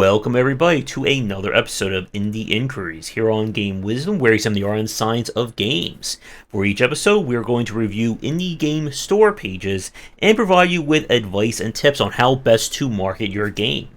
Welcome everybody to another episode of Indie Inquiries here on Game Wisdom, where we examine the art and science of games. For each episode, we are going to review indie game store pages and provide you with advice and tips on how best to market your game.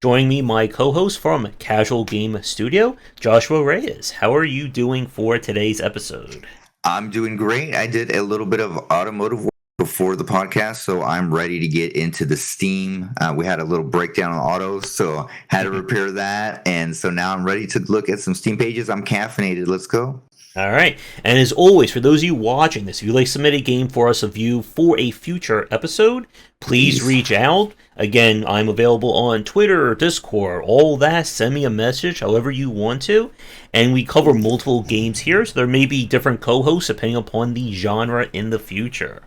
Joining me, my co-host from Casual Game Studio, Joshua Reyes. How are you doing for today's episode? I'm doing great. I did a little bit of automotive work before the podcast, so I'm ready to get into the Steam. We had a little breakdown on autos, so had to repair that, and so now I'm ready to look at some Steam pages. I'm caffeinated. Let's go. All right, and as always, for those of you watching this, if you'd like to submit a game for us to view for a future episode, please reach out. Again, I'm available on Twitter or Discord, all that. Send me a message, however you want to. And we cover multiple games here, so there may be different co-hosts depending upon the genre in the future.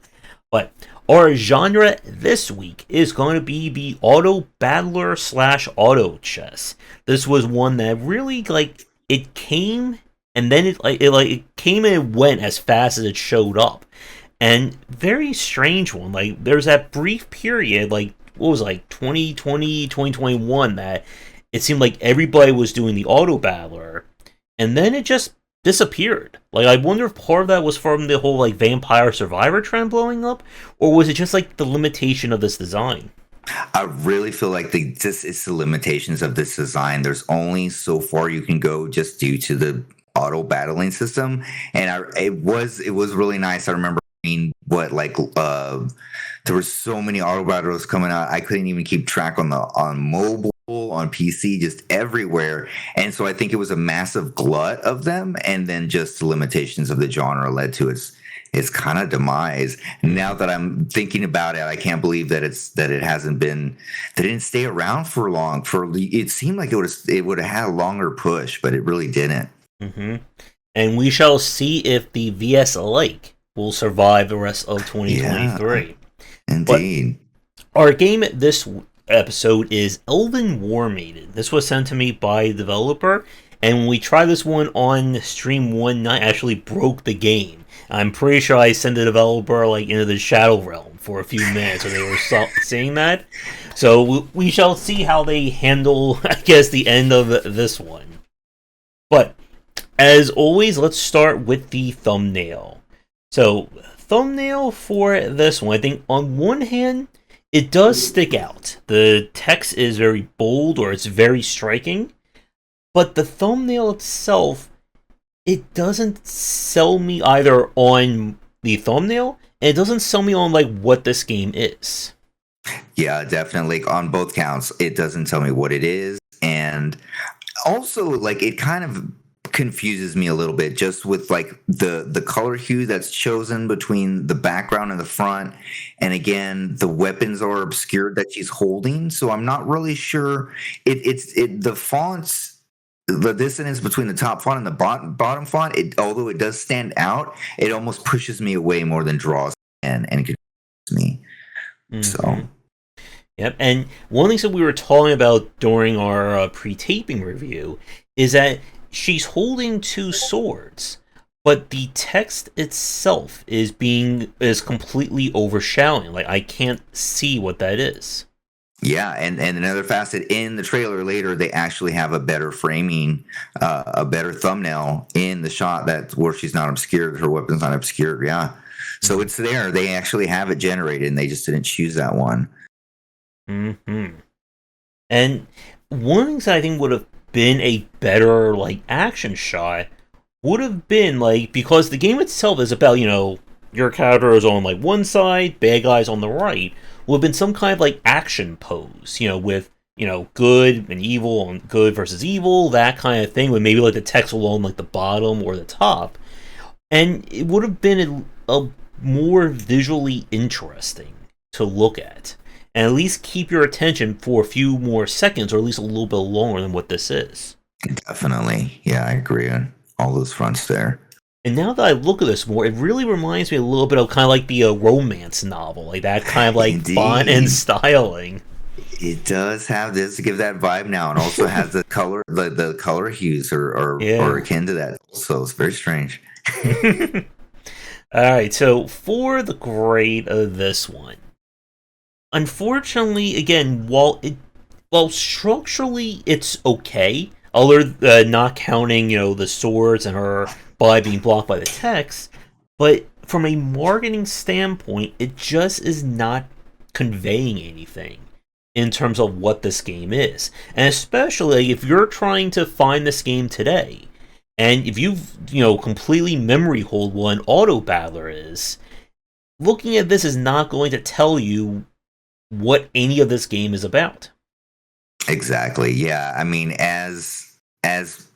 But our genre this week is going to be the auto battler / auto chess. This was one that really, it came, and then it came and it went as fast as it showed up. And very strange one. There's that brief period, 2020, 2021, that it seemed like everybody was doing the auto battler, and then it just disappeared. I wonder if part of that was from the whole Vampire Survivor trend blowing up, or was it just the limitation of this design? I really feel like it's the limitations of this design. There's only so far you can go just due to the auto battling system, and it was really nice. I remember there were so many auto battlers coming out. I couldn't even keep track on mobile, on PC, just everywhere. And so I think it was a massive glut of them, and then just the limitations of the genre led to its kind of demise. Now that I'm thinking about it, I can't believe that it didn't stay around for long. It seemed like it would have had a longer push, but it really didn't. Mm-hmm. And we shall see if the VS alike will survive the rest of 2023. Yeah, indeed. But our game this episode is Elven Warmaiden. This was sent to me by a developer, and when we tried this one on stream one night, I actually broke the game. I'm pretty sure I sent the developer into the Shadow Realm for a few minutes when they were seeing that. So we shall see how they handle, I guess, the end of this one. But as always, let's start with the thumbnail. So, thumbnail for this one, I think on one hand, it does stick out. The text is very bold, or it's very striking. But the thumbnail itself, it doesn't sell me either on the thumbnail, and it doesn't sell me on what this game is. Yeah, definitely. On both counts, it doesn't tell me what it is. And also, it kind of confuses me a little bit, just with the color hue that's chosen between the background and the front, and again the weapons are obscured that she's holding, so I'm not really sure. The fonts, the dissonance between the top font and the bottom font, although it does stand out, it almost pushes me away more than draws and confuses me. Mm-hmm. So yep. And one of the things that we were talking about during our pre-taping review is that she's holding two swords, but the text itself is completely overshadowing. I can't see what that is. Yeah, and another facet in the trailer later, they actually have a better framing, a better thumbnail in the shot where she's not obscured, her weapon's not obscured. Yeah, so it's there. They actually have it generated, and they just didn't choose that one. Mm-hmm. And one of the things that I think would have been a better action shot would have been because the game itself is about your character is on one side, bad guys on the right, would have been some kind of action pose, with good and evil, and good versus evil, that kind of thing, with maybe the text along the bottom or the top, and it would have been a more visually interesting to look at. And at least keep your attention for a few more seconds, or at least a little bit longer than what this is. Definitely. Yeah, I agree on all those fronts there. And now that I look at this more, it really reminds me a little bit of kind of the romance novel. That kind of font and styling. It does have this, give that vibe now. And also has the color, the color hues are akin to that. So it's very strange. Alright, so for the grade of this one, unfortunately, again, while Well, structurally, it's okay. Other not counting, the swords and her body being blocked by the text. But from a marketing standpoint, it just is not conveying anything in terms of what this game is. And especially if you're trying to find this game today, and if you've, completely memory hold what an auto battler is, looking at this is not going to tell you what any of this game is about. Exactly. Yeah. I mean, as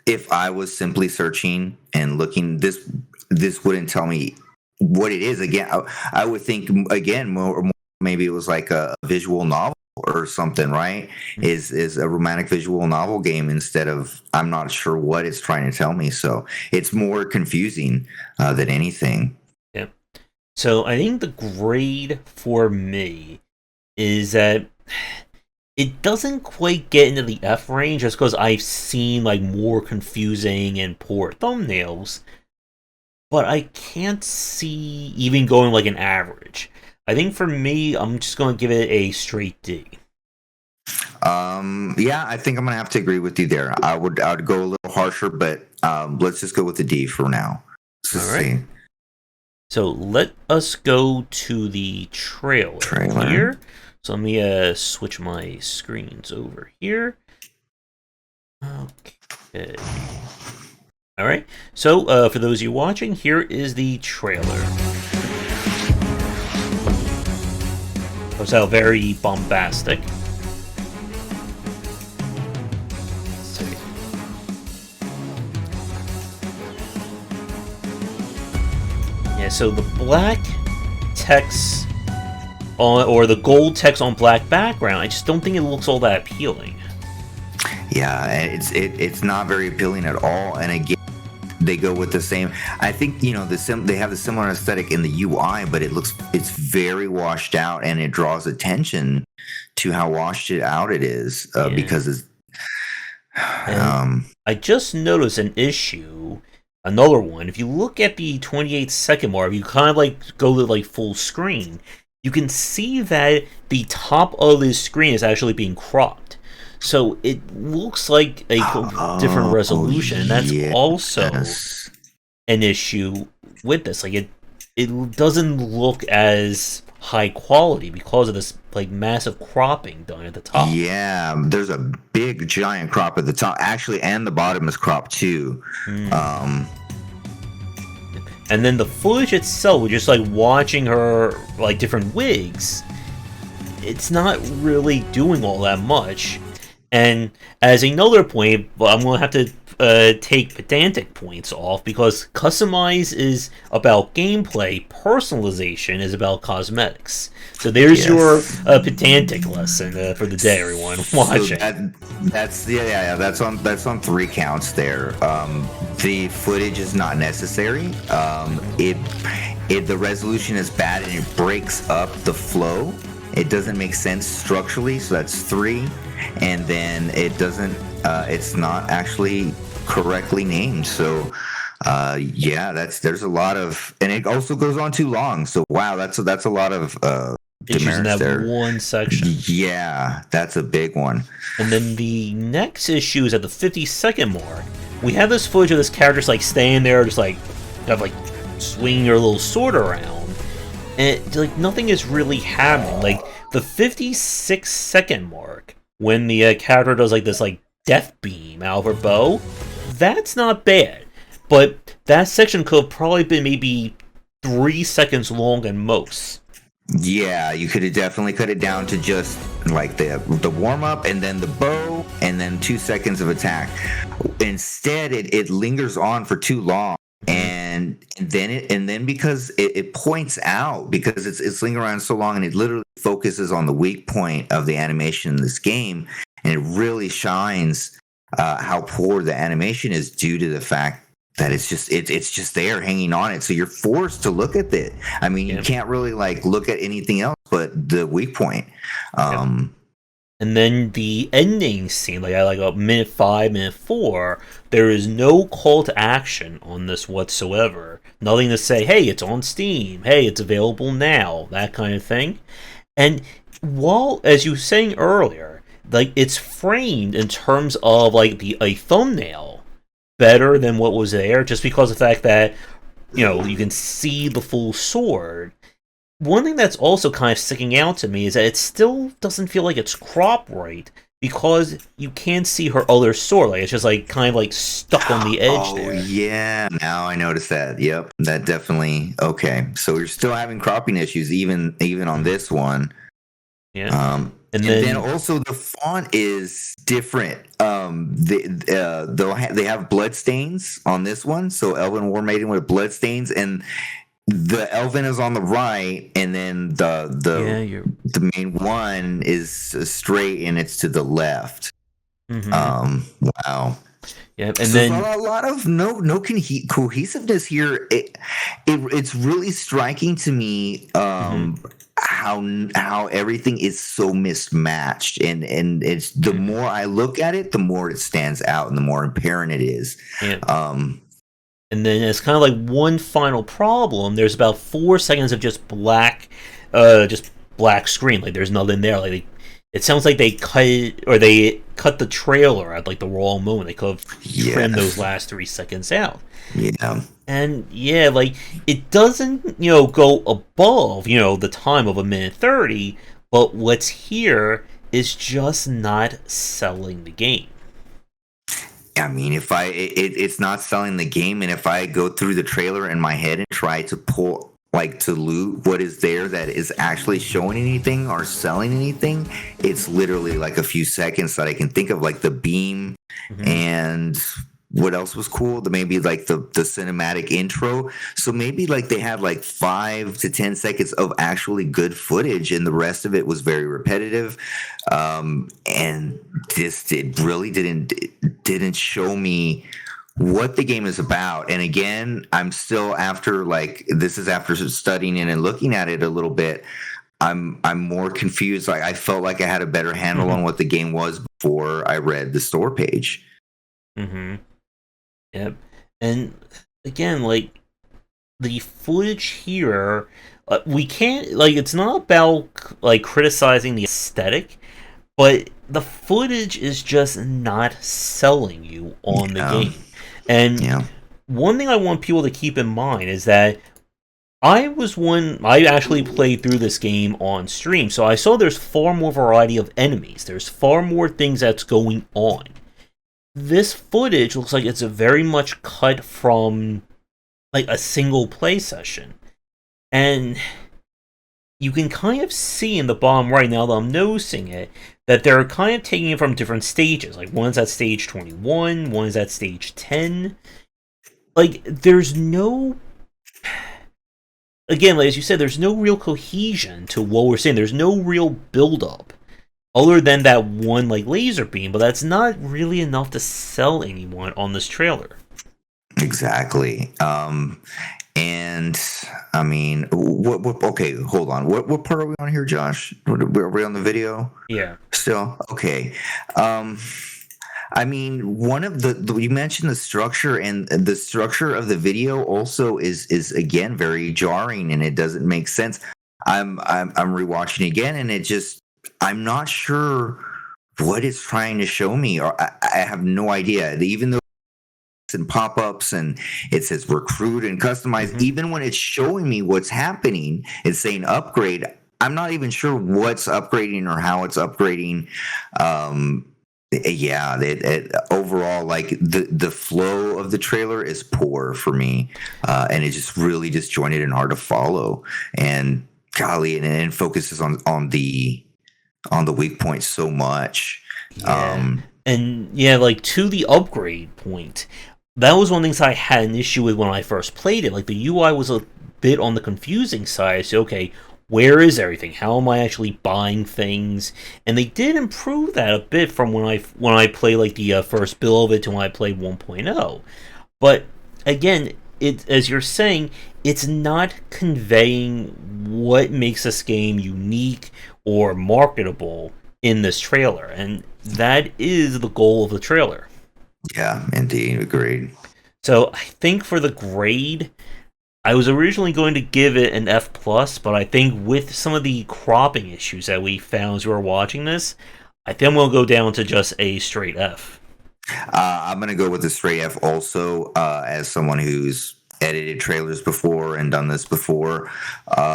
if I was simply searching and looking, this wouldn't tell me what it is. Again, I would think again more maybe it was like a visual novel or something, right? Is a romantic visual novel game instead of, I'm not sure what it's trying to tell me. So it's more confusing than anything. Yeah. So I think the grade for me is that it doesn't quite get into the F range just because I've seen like more confusing and poor thumbnails, but I can't see even going like an average. I think for me, I'm just going to give it a straight D. Yeah, I think I'm gonna have to agree with you there. I would go a little harsher, but let's just go with the D for now. All right. So let us go to the trailer. Here. So let me switch my screens over here. Okay. All right. So for those of you watching, here is the trailer. It's how very bombastic. Yeah, so the black text or the gold text on black background, I just don't think it looks all that appealing. Yeah, it's not very appealing at all. And again, they go with the same. I think they have the similar aesthetic in the UI, but it's very washed out, and it draws attention to how washed out it is because it's. I just noticed an issue. Another one. If you look at the 28-second mark, you kind of like go to like full screen. You can see that the top of the screen is actually being cropped. So it looks like a different resolution. And that's also an issue with this. Like it doesn't look as high quality because of this like massive cropping done at the top. Yeah, there's a big giant crop at the top actually, and the bottom is cropped too. And then the footage itself, just like watching her like different wigs, it's not really doing all that much. And as another point, I'm going to have to take pedantic points off, because customize is about gameplay, personalization is about cosmetics. So there's your pedantic lesson for the day, everyone watching. So that's on 3 counts there. The footage is not necessary. The resolution is bad and it breaks up the flow. It doesn't make sense structurally, so that's 3. And then it doesn't. It's not actually correctly named. So there's a lot of, and it also goes on too long. So wow, that's a lot of issues in that there. One section. Yeah, that's a big one. And then the next issue is at the 50-second mark. We have this footage of this character just like staying there, just like swinging her little sword around, and like nothing is really happening. Like the 56-second mark, when the character does like this like death beam out of her bow, that's not bad. But that section could have probably been maybe 3 seconds long at most. Yeah, you could have definitely cut it down to just like the warm up and then the bow and then 2 seconds of attack. Instead, it lingers on for too long, and then because it points out, because it's lingering around so long, and it literally focuses on the weak point of the animation in this game, and it really shines how poor the animation is due to the fact that it's just there hanging on it. So you're forced to look at it. I mean, you can't really like look at anything else but the weak point. And then the ending scene, like a minute 5, minute 4, there is no call to action on this whatsoever. Nothing to say, hey, it's on Steam, hey, it's available now, that kind of thing. And while, as you were saying earlier, like it's framed in terms of like a thumbnail better than what was there, just because of the fact that you can see the full sword. One thing that's also kind of sticking out to me is that it still doesn't feel like it's cropped right, because you can't see her other sword. Like, it's just like kind of like stuck on the edge there. Oh yeah, now I noticed that. Yep, that definitely. Okay, so you're still having cropping issues even on this one. Yeah. And then also the font is different. They have blood stains on this one. So Elven Warmaiden with blood stains, and the Elven is on the right, and then the main one is straight, and it's to the left. Mm-hmm. Wow. Yep, and so then a lot of no cohesiveness here. It's really striking to me. How everything is so mismatched, and it's the more I look at it, the more it stands out and the more apparent it is. Yeah. And then it's kind of like one final problem. There's about 4 seconds of just black screen. Like, there's nothing there. Like, it sounds like they cut the trailer at like the wrong moment. They could have trimmed those last 3 seconds out. Yeah. And yeah, like, it doesn't, go above, the time of 1:30, but what's here is just not selling the game. I mean, it's not selling the game, and if I go through the trailer in my head and try to pull, like, to loot what is there that is actually showing anything or selling anything, it's literally like a few seconds that I can think of, like the beam and what else was cool? Maybe like the cinematic intro. So maybe like they had like 5 to 10 seconds of actually good footage, and the rest of it was very repetitive. And it really didn't show me what the game is about. And again, I'm still after studying it and looking at it a little bit. I'm more confused. Like, I felt like I had a better handle on what the game was before I read the store page. Mm-hmm. Yep. And again, like, the footage here, we can't, like, it's not about like criticizing the aesthetic, but the footage is just not selling you on the game. And one thing I want people to keep in mind is that I actually played through this game on stream, so I saw there's far more variety of enemies. There's far more things that's going on. This footage looks like it's very much cut from like a single play session. And you can kind of see in the bottom right, now that I'm noticing it, that they're kind of taking it from different stages. Like, one's at stage 21, one's at stage 10. Like, there's no... Again, like, as you said, there's no real cohesion to what we're saying. There's no real build-up, other than that one, like, laser beam, but that's not really enough to sell anyone on this trailer. Exactly. And I mean, what? Okay, hold on. What part are we on here, Josh? Are we on the video? Yeah. Still okay. I mean, one of you mentioned the structure, and the structure of the video also is again very jarring, and it doesn't make sense. I'm rewatching again, and I'm not sure what it's trying to show me, or I have no idea. Even though and pop-ups and it says recruit and customize, even when it's showing me what's happening, it's saying upgrade, I'm not even sure what's upgrading or how it's upgrading. Overall, like, the flow of the trailer is poor for me, and it's just really disjointed and hard to follow, and golly, and it focuses on the weak points so much. And yeah, like, to the upgrade point, that was one of the things I had an issue with when I first played it. Like, the UI was a bit on the confusing side. So, okay, where is everything? How am I actually buying things? And they did improve that a bit from when I played, like, the first build of it to when I played 1.0. But again, as you're saying, it's not conveying what makes this game unique or marketable in this trailer, and that is the goal of the trailer. Yeah, indeed, agreed. So I think for the grade, I was originally going to give it an F+, but I think with some of the cropping issues that we found as we were watching this, I think I'm gonna go down to just a straight F. I'm gonna go with the straight F also, as someone who's edited trailers before and done this before.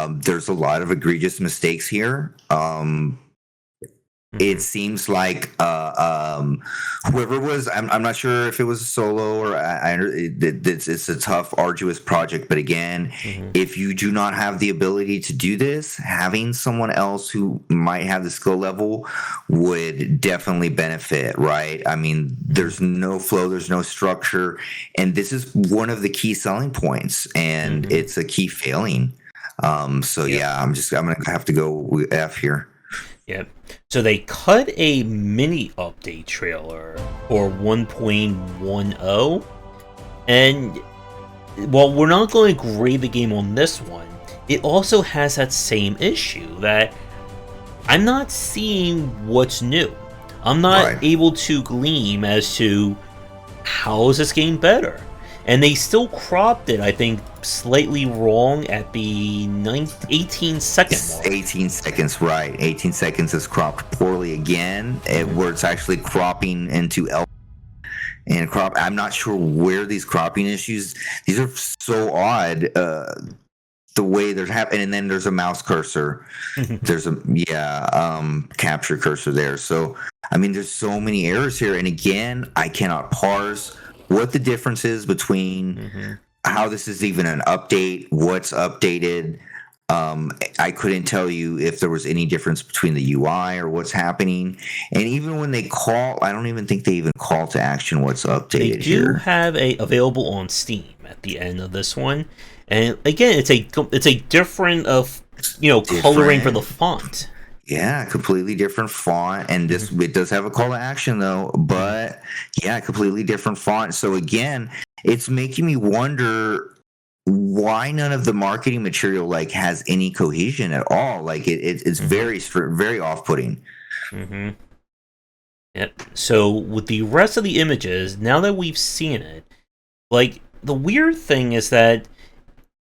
There's a lot of egregious mistakes here. It seems like whoever was, I'm not sure if it was a solo or it's a tough, arduous project. But again, if you do not have the ability to do this, having someone else who might have the skill level would definitely benefit, right? I mean, there's no flow, there's no structure, and this is one of the key selling points, and it's a key failing. So yeah, I'm gonna have to go with F here. Yep. So they cut a mini update trailer for 1.10, and while we're not going to grade the game on this one, it also has that same issue that I'm not seeing what's new. I'm not able to glean as to how is this game better. And they still cropped it, I think, slightly wrong at the 18-second mark. 18 seconds, right. 18 seconds is cropped poorly again, where it's actually cropping into Elven. And I'm not sure where these cropping issues, these are so odd, the way they're happening. And then there's a mouse cursor. There's capture cursor there. So, I mean, there's so many errors here. And again, I cannot parse what the difference is between how this is even an update, what's updated. I couldn't tell you if there was any difference between the UI or what's happening. And even when they call, I don't even think they even call to action what's updated. They do have a available on Steam at the end of this one. And again, it's a different coloring for the font. Yeah, completely different font, and this it does have a call to action though, but yeah, completely different font. So again, it's making me wonder why none of the marketing material has any cohesion at all. Like it's very off-putting. Yep. So with the rest of the images, now that we've seen it, the weird thing is that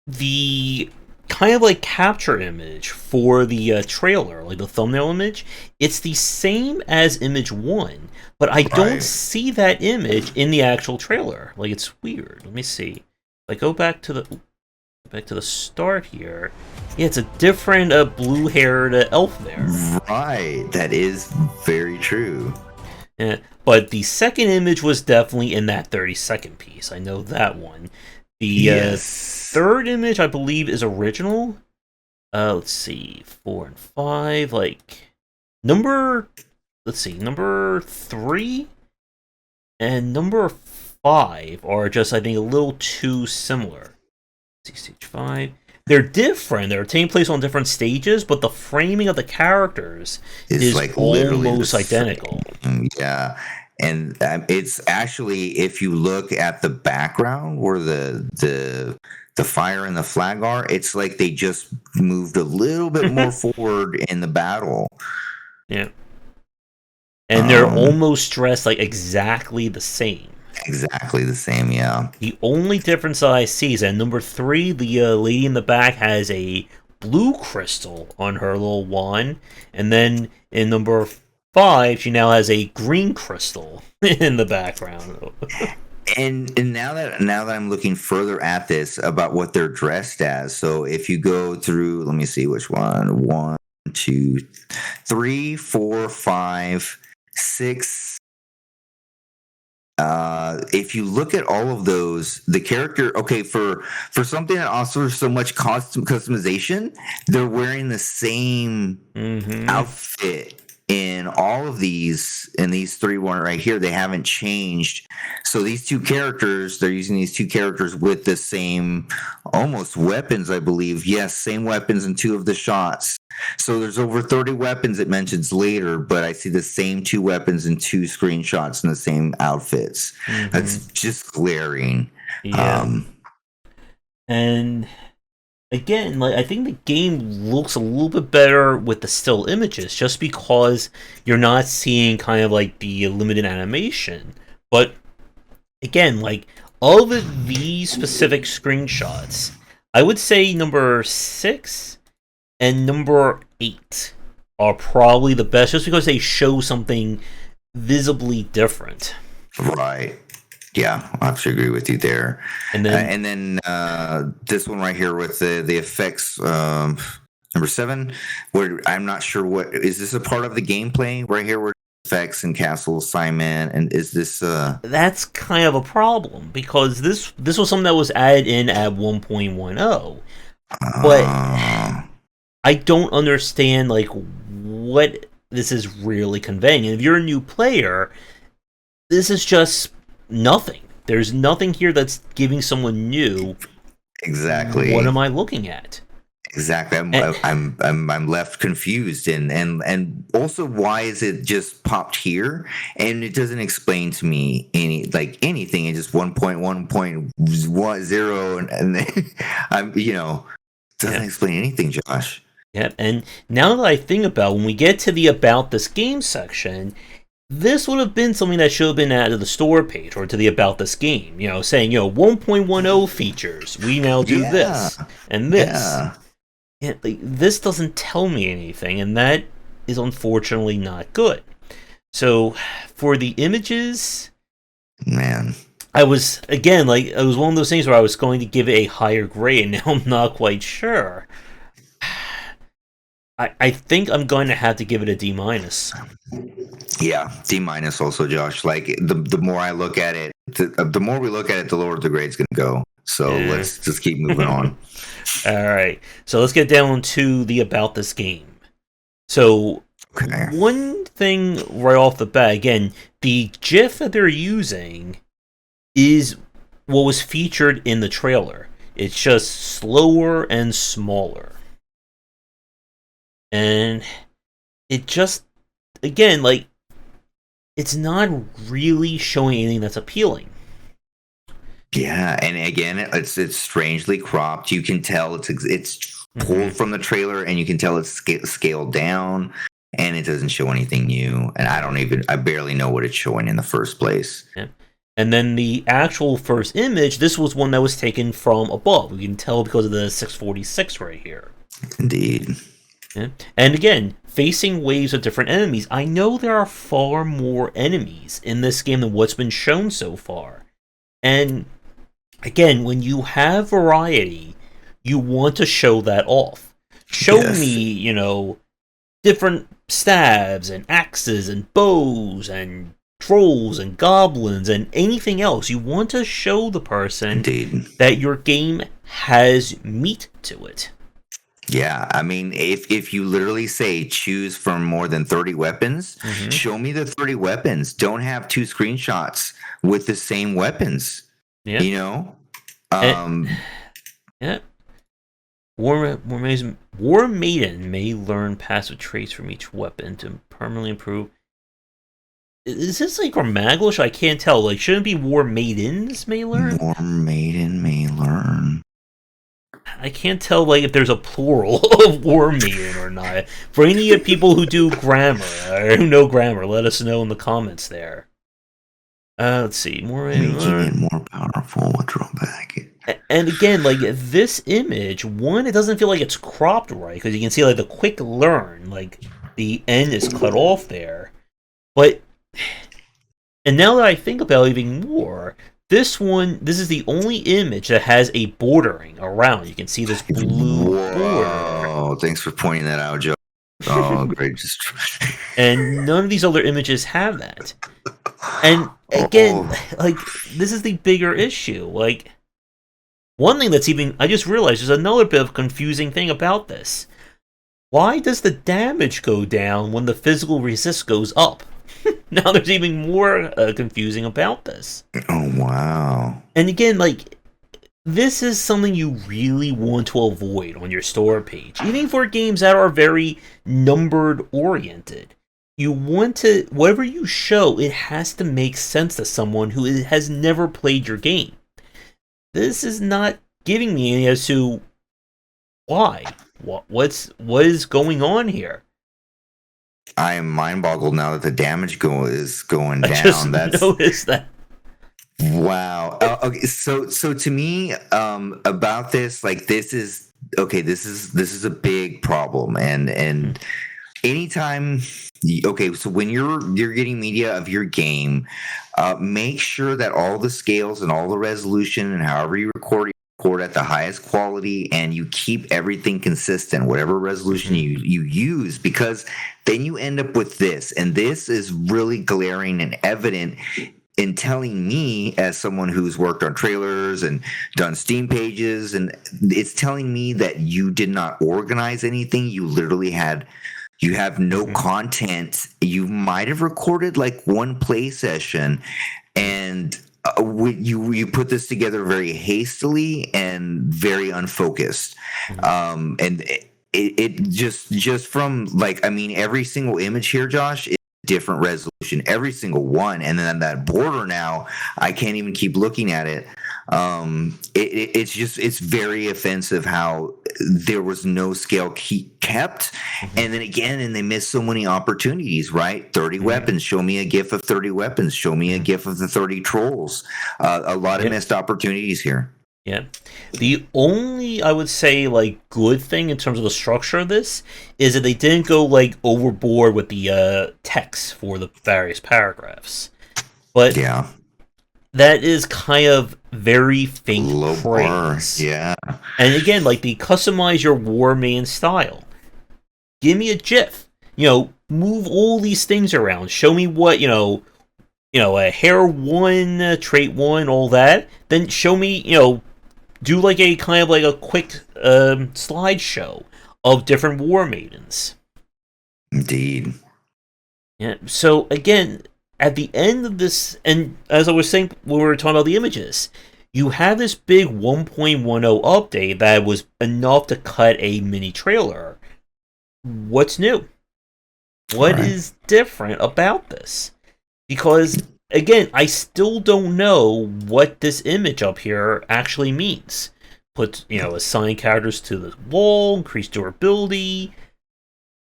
the kind of capture image for the trailer, the thumbnail image, it's the same as image 1, but I don't see that image in the actual trailer. It's weird. Let me see. If I go back to the start here, yeah, it's a different blue-haired elf there. Right, that is very true. Yeah, but the second image was definitely in that 30-second piece. I know that one. The third image, I believe, is original. Let's see, 4 and 5. Number 3 and number 5 are just, I think, a little too similar. Let's see, stage 5. They're different. They're taking place on different stages, but the framing of the characters is almost identical. Yeah. And it's actually, if you look at the background where the fire and the flag are, it's like they just moved a little bit more forward in the battle. Yeah. And they're almost dressed exactly the same. Exactly the same, yeah. The only difference I see is that number 3, the lady in the back has a blue crystal on her little wand, and then in number 5, she now has a green crystal in the background. And now that I'm looking further at this about what they're dressed as, so if you go through, let me see which one. 1, 2, 3, 4, 5, 6. If you look at all of those, the character, for something that offers so much customization, they're wearing the same outfit in all of these, in these 3 one right here. They haven't changed. So these 2 characters, they're using these 2 characters with the same almost weapons, I believe. Yes, same weapons in 2 of the shots. So there's over 30 weapons it mentions later, but I see the same 2 weapons in 2 screenshots in the same outfits. That's just glaring. Yeah. And again, I think the game looks a little bit better with the still images, just because you're not seeing kind of the limited animation. But again, of these specific screenshots, I would say number 6 and number 8 are probably the best, just because they show something visibly different. Right. Yeah, I have to agree with you there. And then, This one right here with the effects, number 7, where I'm not sure what is this a part of the gameplay right here, where effects and castle assignment, and is this that's kind of a problem, because this was something that was added in at 1.10, but I don't understand like what this is really conveying. And if you're a new player, this is just nothing. There's nothing here that's giving someone new. Exactly. What am I looking at? Exactly. I'm left confused, and also, why is it just popped here and it doesn't explain to me anything? It's just 1.1.10 and then doesn't explain anything, Josh. Yep. And now that I think about, when we get to the About This Game section, this would have been something that should have been added to the store page or to the About This Game, saying, 1.10 features. We now do this and this. Yeah. And this doesn't tell me anything, and that is unfortunately not good. So, for the images, man, I was it was one of those things where I was going to give it a higher grade, and now I'm not quite sure. I think I'm going to have to give it a D-. Yeah, D- also, Josh. Like the more I look at it, the more we look at it, the lower the grade's going to go. So let's just keep moving on. All right. So let's get down to the About This Game. So one thing right off the bat, again, the GIF that they're using is what was featured in the trailer. It's just slower and smaller. And it just, again, it's not really showing anything that's appealing. Yeah, and again, it's strangely cropped. You can tell it's pulled from the trailer, and you can tell it's scaled down, and it doesn't show anything new. And I barely know what it's showing in the first place. Yeah. And then the actual first image, this was one that was taken from above. We can tell because of the 646 right here. Indeed. Yeah. And again, facing waves of different enemies. I know there are far more enemies in this game than what's been shown so far. And again, when you have variety, you want to show that off. Show me, different stabs and axes and bows and trolls and goblins and anything else. You want to show the person that your game has meat to it. Yeah, I mean, if you literally say choose from more than 30 weapons, show me the 30 weapons. Don't have 2 screenshots with the same weapons. Yeah. Warmaiden may learn passive traits from each weapon to permanently improve. Is this like Grammatical? I can't tell. Shouldn't it be Warmaidens may learn? Warmaiden may learn. I can't tell if there's a plural of Warmaiden or not. For any people who do grammar or who know grammar, let us know in the comments there. Let's see. Making it more powerful. What drawback? And again, this image, one, it doesn't feel like it's cropped right, because you can see the quick learn, the end is cut off there. But, and now that I think about it even more, this is the only image that has a bordering around. You can see this blue border. Oh, thanks for pointing that out, Joe. Oh, great. And none of these other images have that. And again, this is the bigger issue. One thing that's I just realized there's another bit of confusing thing about this. Why does the damage go down when the physical resist goes up? Now there's even more confusing about this. Oh, wow. And again, this is something you really want to avoid on your store page. Even for games that are very numbered oriented. You want to, whatever you show, it has to make sense to someone who has never played your game. This is not giving me any as to why. What is going on here? I am mind boggled now that the damage is going down. I just noticed that. Wow. Okay. So to me, about this, this is a big problem, and anytime, okay, so when you're getting media of your game, make sure that all the scales and all the resolution and however you record at the highest quality, and you keep everything consistent, whatever resolution you use, because then you end up with this, and this is really glaring and evident in telling me, as someone who's worked on trailers and done Steam pages, and it's telling me that you did not organize anything. You have no content. You might have recorded like one play session, and you put this together very hastily and very unfocused. And it just from, like, I mean, every single image here, Josh, is different resolution, every single one, and then that border now, I can't even keep looking at it. It's very offensive how there was no scale kept, and then again, and they missed so many opportunities, right? 30 weapons, show me a gif of 30 weapons, show me a gif of the 30 trolls. A lot of missed opportunities here. Yeah. The only, I would say, like, good thing in terms of the structure of this is that they didn't go, like, overboard with the text for the various paragraphs. But yeah, that is kind of very faint low praise. bar. Yeah. And again, like, the customize your Warmaiden style. Give me a GIF. Move all these things around. Show me what, a hair 1, trait 1, all that. Then show me, do like a kind of like a quick slideshow of different Warmaidens. Indeed. Yeah. So again, at the end of this, and as I was saying when we were talking about the images, you have this big 1.10 update that was enough to cut a mini trailer. What's new? What is different about this? Because, again, I still don't know what this image up here actually means. Put, assign characters to the wall, increase durability.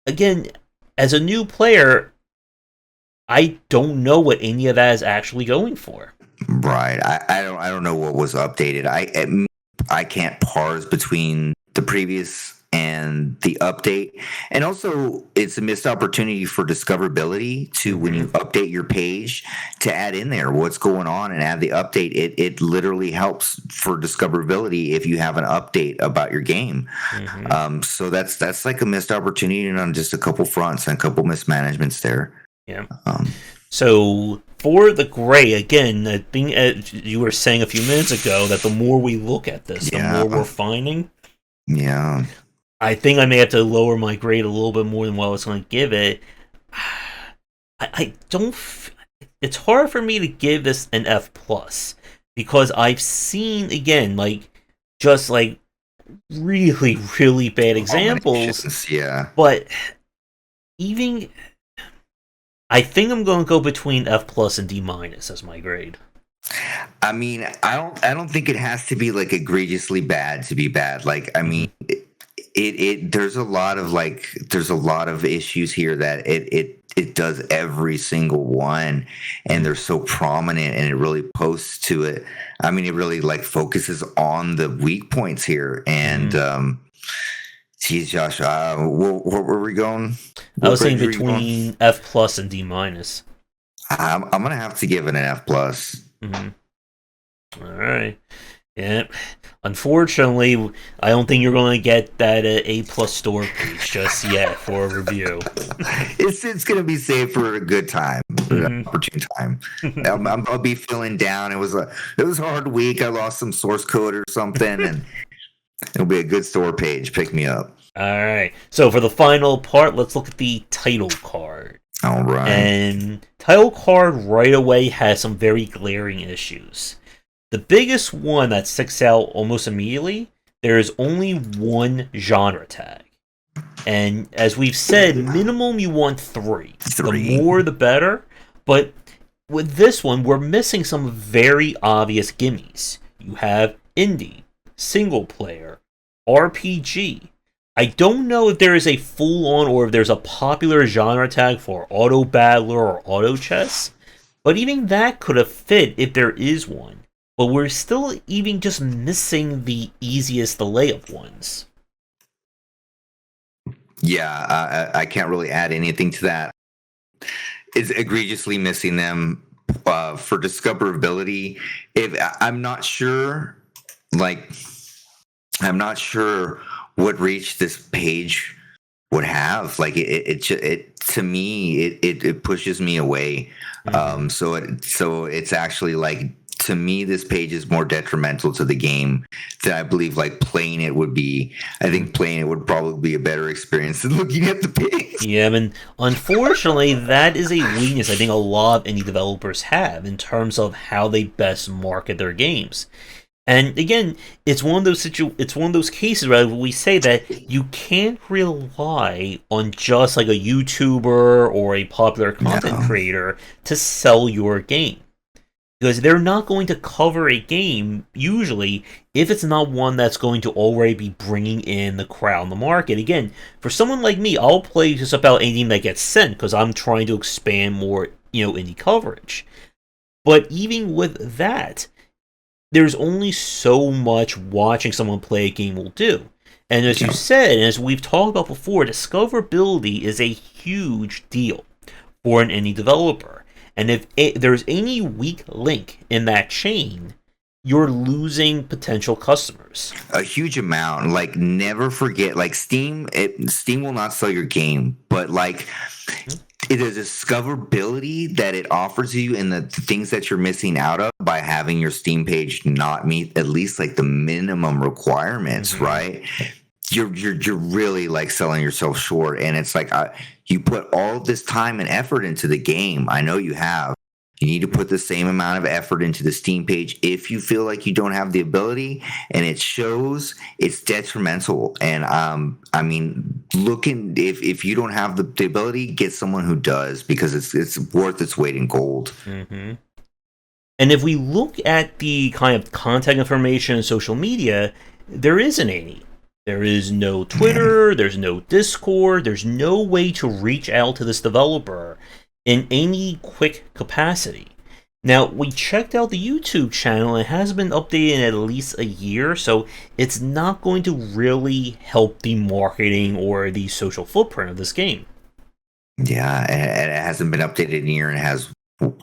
Again, as a new player, I don't know what any of that is actually going for. Right. I don't know what was updated. I can't parse between the previous and the update, and also it's a missed opportunity for discoverability to, when you update your page, to add in there what's going on and add the update. It literally helps for discoverability if you have an update about your game. So that's like a missed opportunity on just a couple fronts and a couple mismanagements there. Yeah. So for the gray, again, I think, as you were saying a few minutes ago, that the more we look at this, the more we're finding. Yeah. I think I may have to lower my grade a little bit more than what I was going to give it. I don't. It's hard for me to give this an F+, because I've seen, again, like, just like really, really bad examples. Yeah. But even, I think I'm going to go between F+ and D- as my grade. I mean, I don't think it has to be like egregiously bad to be bad. Like, I mean, there's a lot of issues here that it does every single one, and they're so prominent, and it really posts to it. I mean, it really like focuses on the weak points here. And geez, Josh, where were we going? I was saying between F+ and D-. I'm gonna have to give it an F+. All right. Yeah. Unfortunately, I don't think you're going to get that A+ store page just yet for a review. It's going to be saved for a good time, an opportune time. I'll be feeling down. It was a hard week. I lost some source code or something, and it'll be a good store page. Pick me up. All right. So for the final part, let's look at the title card. All right. And title card right away has some very glaring issues. The biggest one that sticks out almost immediately, there is only one genre tag. And as we've said, minimum you want 3. The more the better. But with this one, we're missing some very obvious gimmies. You have indie, single player, RPG. I don't know if there is a full-on or if there's a popular genre tag for auto battler or auto chess, but even that could have fit if there is one. But we're still even just missing the easiest layup ones. Yeah, I can't really add anything to that. It's egregiously missing them for discoverability. If I'm not sure, like I'm not sure what reach this page would have. Like it to me, it pushes me away. Mm-hmm. So it's actually like, to me, this page is more detrimental to the game than I believe like playing it would be. I think playing it would probably be a better experience than looking at the page. Yeah, I mean, unfortunately, that is a weakness I think a lot of indie developers have in terms of how they best market their games. And again, it's one of those cases where we say that you can't rely on just like a YouTuber or a popular content No. creator to sell your game. Because they're not going to cover a game, usually, if it's not one that's going to already be bringing in the crowd in the market. Again, for someone like me, I'll play just about anything that gets sent, because I'm trying to expand more, indie coverage. But even with that, there's only so much watching someone play a game will do. And as you said, and as we've talked about before, discoverability is a huge deal for an indie developer. And if there's any weak link in that chain, you're losing potential customers. A huge amount. Like, never forget, like Steam will not sell your game, but like it is discoverability that it offers you, and the things that you're missing out of by having your Steam page not meet at least like the minimum requirements, Mm-hmm. right? You're really like selling yourself short. And it's like, you put all this time and effort into the game. I know you have. You need to put the same amount of effort into the Steam page. If you feel like you don't have the ability and it shows, it's detrimental. And I mean, if you don't have the ability, get someone who does, because it's worth its weight in gold. Mm-hmm. And if we look at the kind of contact information and social media, there isn't any. There is no Twitter, there's no Discord, there's no way to reach out to this developer in any quick capacity. Now, we checked out the YouTube channel, and it has been updated in at least a year, so it's not going to really help the marketing or the social footprint of this game. Yeah, and it hasn't been updated in a year, and it has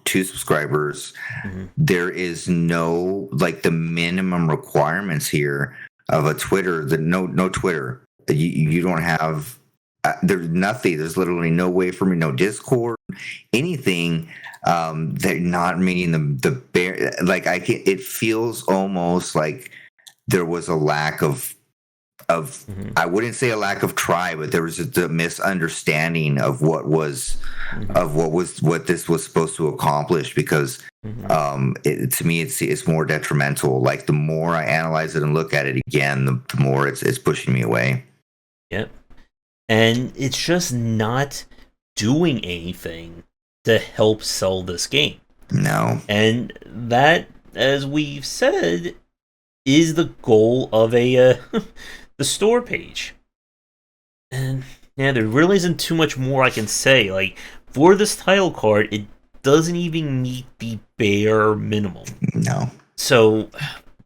2 subscribers. Mm-hmm. There is no, like, the minimum requirements here of a Twitter. No Twitter. You don't have. There's nothing. There's literally no way for me. No Discord. Anything. They're not meeting the bare. Like, I can. It feels almost like there was a lack of. Mm-hmm. I wouldn't say a lack of try, but there was a misunderstanding of what was. Mm-hmm. What this was supposed to accomplish, because to me it's more detrimental. Like, the more I analyze it and look at it again, the more it's pushing me away. Yep. And it's just not doing anything to help sell this game. No. And that, as we've said, is the goal of a the store page. And yeah, there really isn't too much more I can say. Like, for this title card, it doesn't even meet the bare minimum. No. So,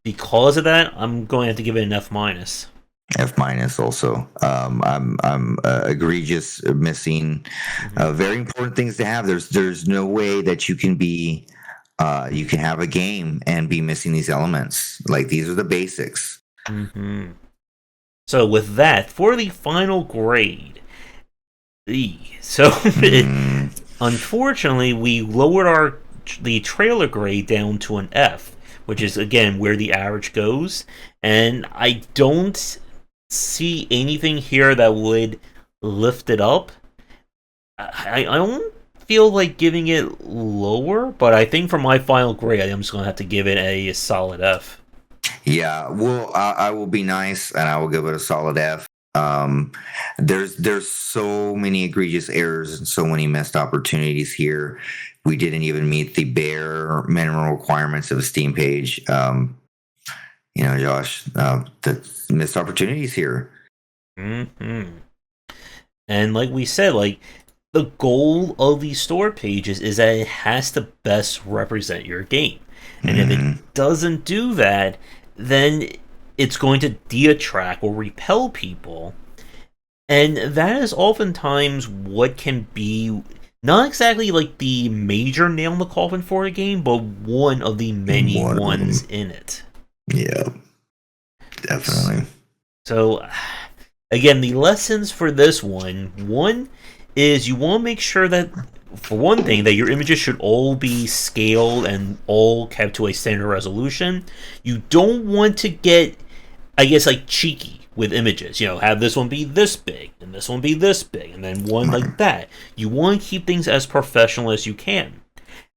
because of that, I'm going to have to give it an F minus. F minus also. I'm egregious missing very important things to have. There's no way that you can be you can have a game and be missing these elements. Like, these are the basics. Mm-hmm. So with that, for the final grade, unfortunately, we lowered the trailer grade down to an F, which is again where the average goes, and I don't see anything here that would lift it up. I don't feel like giving it lower, but I think for my final grade, I'm just gonna have to give it a solid F. Yeah, well, I will be nice, and I will give it a solid F. There's so many egregious errors and so many missed opportunities here. We didn't even meet the bare minimum requirements of a Steam page. Josh, the missed opportunities here. Mm-hmm. And like we said, like, the goal of these store pages is that it has to best represent your game. And if it doesn't do that, then it's going to de-attract or repel people. And that is oftentimes what can be not exactly like the major nail in the coffin for a game, but one of the many One of ones them. in it. Yeah, definitely. So, again, the lessons for this one is you want to make sure that, for one thing, that your images should all be scaled and all kept to a standard resolution. You don't want to get, I guess, like cheeky with images. Have this one be this big and this one be this big and then one like that. You want to keep things as professional as you can.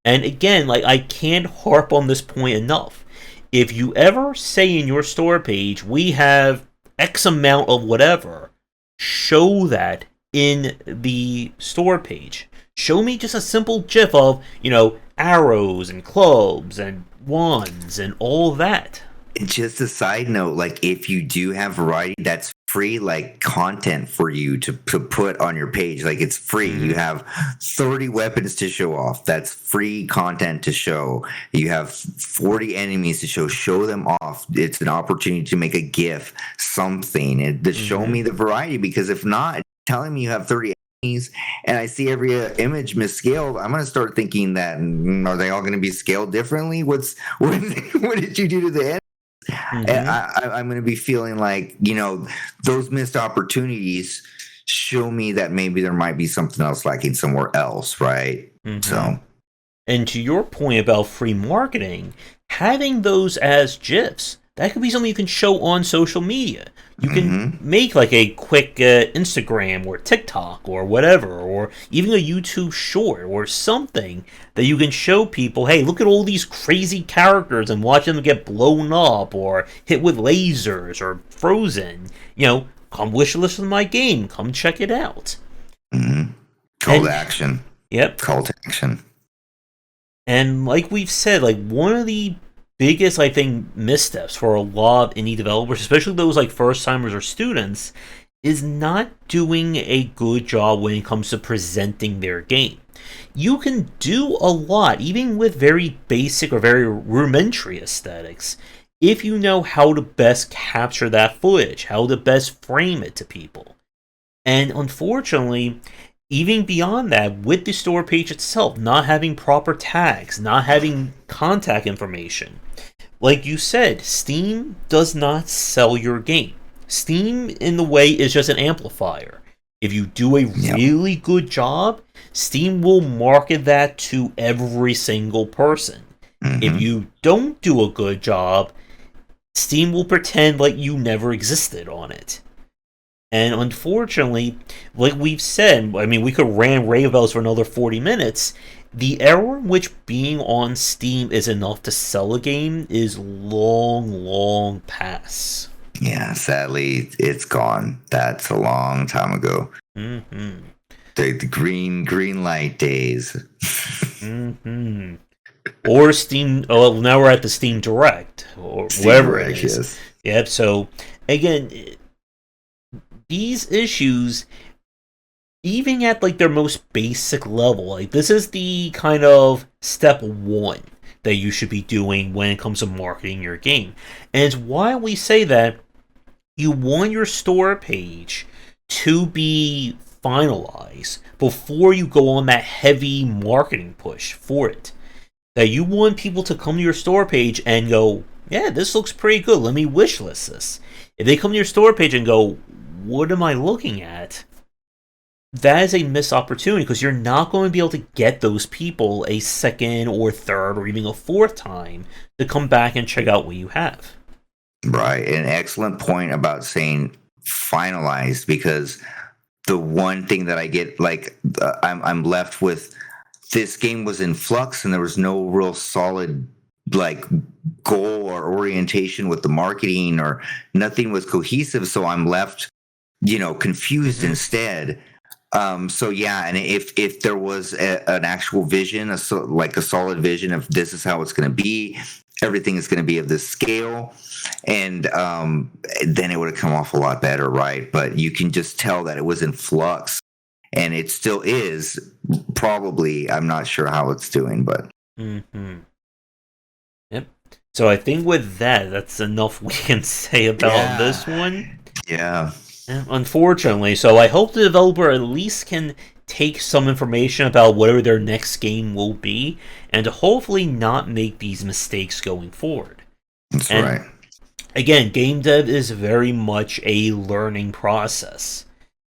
And again, like, I can't harp on this point enough. If you ever say in your store page, we have X amount of whatever, show that in the store page. Show me just a simple GIF of, arrows and clubs and wands and all that. Just a side note, like if you do have variety, that's free like content for you to put on your page. Like it's free. You have 30 weapons to show off. That's free content to show. You have 40 enemies to show them off. It's an opportunity to make a GIF, something, and to show me the variety, because if not, telling me you have 30 enemies and I see every image misscaled, I'm going to start thinking that, are they all going to be scaled differently? What did you do to the end? And I'm going to be feeling like, those missed opportunities show me that maybe there might be something else lacking somewhere else, right? So, and to your point about free marketing, having those as GIFs, that could be something you can show on social media. You can make like a quick Instagram or TikTok or whatever, or even a YouTube short or something that you can show people, hey, look at all these crazy characters and watch them get blown up or hit with lasers or frozen. Come wishlist with my game. Come check it out. Call to action. Yep. Call to action. And like we've said, like one of the biggest, I think, missteps for a lot of indie developers, especially those like first timers or students, is not doing a good job when it comes to presenting their game. You can do a lot, even with very basic or very rudimentary aesthetics, if you know how to best capture that footage, how to best frame it to people. And unfortunately, even beyond that, with the store page itself, not having proper tags, not having contact information. Like you said, Steam does not sell your game. Steam, in the way, is just an amplifier. If you do a really good job, Steam will market that to every single person. If you don't do a good job, Steam will pretend like you never existed on it. And unfortunately, like we've said, I mean, we could rave about this for another 40 minutes. The era in which being on Steam is enough to sell a game is long past. Yeah, sadly, it's gone. That's a long time ago. The green light days. Or Steam. Oh, now we're at the Steam Direct or Steam whatever Direct, it is. yes. Yep. So again, these issues, even at like their most basic level, like this is the kind of step one that you should be doing when it comes to marketing your game. And it's why we say that you want your store page to be finalized before you go on that heavy marketing push for it. That you want people to come to your store page and go, yeah, this looks pretty good, let me wishlist this. If they come to your store page and go, what am I looking at? That is a missed opportunity, because you're not going to be able to get those people a second or third or even a fourth time to come back and check out what you have. Right. An excellent point about saying finalized, because the one thing that I get, like, I'm left with, this game was in flux and there was no real solid like goal or orientation with the marketing, or nothing was cohesive. So I'm left, confused instead. So yeah, and if there was an actual vision, like a solid vision of this is how it's going to be, everything is going to be of this scale, and then it would have come off a lot better, right? But you can just tell that it was in flux, and it still is. Probably, I'm not sure how it's doing, but. Yep. So I think with that, that's enough we can say about this one. Yeah. Unfortunately, so I hope the developer at least can take some information about whatever their next game will be, and hopefully not make these mistakes going forward. That's And right. again, game dev is very much a learning process.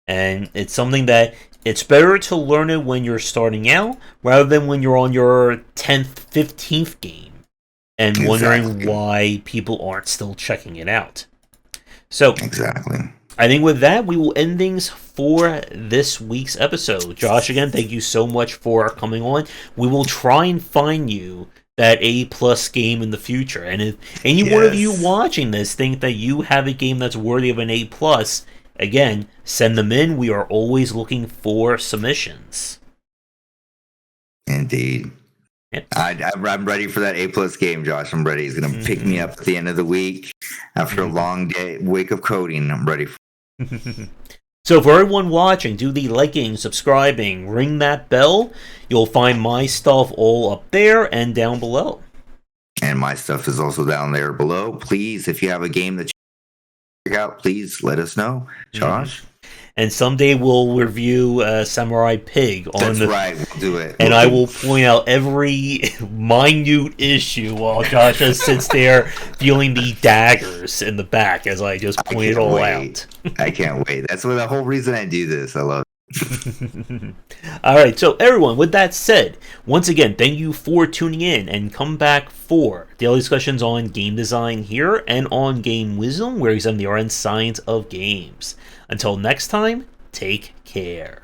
And it's something that it's better to learn it when you're starting out rather than when you're on your 10th, 15th game and wondering why people aren't still checking it out. So, exactly. I think with that, we will end things for this week's episode. Josh, again, thank you so much for coming on. We will try and find you that A-plus game in the future. And if any one of you watching this think that you have a game that's worthy of an A+, again, send them in. We are always looking for submissions. Indeed. Yep. I'm ready for that A+ game, Josh. I'm ready. He's going to pick me up at the end of the week after a long week of coding. I'm ready. So for everyone watching, do the liking, subscribing, ring that bell. You'll find my stuff all up there and down below. And my stuff is also down there below. Please, if you have a game that you check out, please let us know, Josh. And someday we'll review Samurai Pig. That's right, we'll do it. And I will point out every minute issue while Josh just sits there feeling the daggers in the back as I just point it all out. I can't wait. That's the whole reason I do this. I love it. Alright, so everyone, with that said, once again, thank you for tuning in and come back for daily discussions on game design here and on Game Wisdom, where we examine the art and science of games. Until next time, take care.